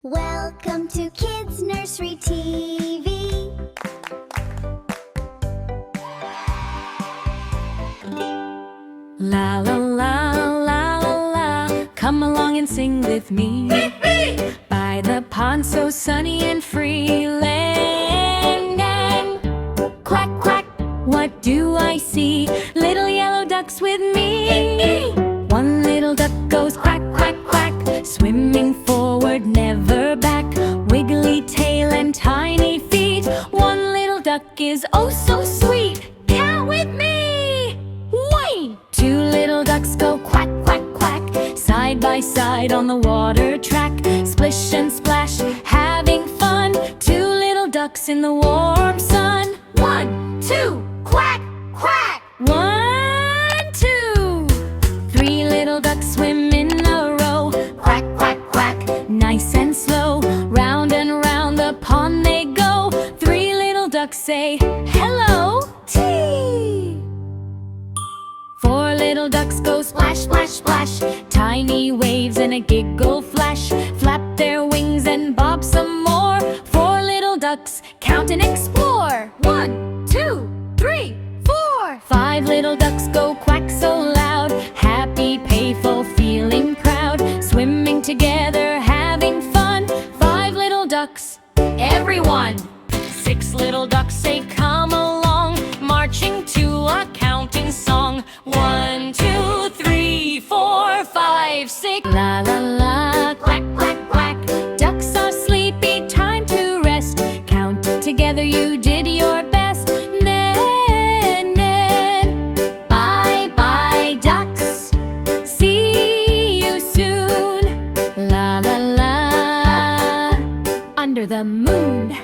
Welcome to Kids Nursery TV. La la la la la, come along and sing with me. By the pond so sunny and free, land and quack quack, what do I see? Little yellow ducks with me. One little duck goes quack quack quack, swimming forward never back, wiggly tail and tiny feet. One little duck is oh so sweet, count with me. 1, 2 little ducks go quack quack quack, side by side on the water track, splish and splash, having fun. 2 little ducks in the warm sun. 1, 2, quack quack. 1, 2. 3 little ducks swim in a row, quack quack quack, nice and slow. Round and round the pond they go. 3 little ducks say hello, tea. 4 little ducks go splash, splash, splash, tiny waves and a giggle flash, flap their wings and bob some more. 4 little ducks count and explore. 1, 2, 3, 4. 5 little ducks go quack so loud, happy, playful, feeling proud, swimming together, having fun. 5 little ducks, everyone. 6 little ducks say come along, marching to a counting song. 1, 2, 3, 4, 5, 6. La la la, quack quack quack, ducks are sleepy, time to rest. Count together, you did your best. Ned, Ned, bye bye ducks, see you soon. La la la, under the moon.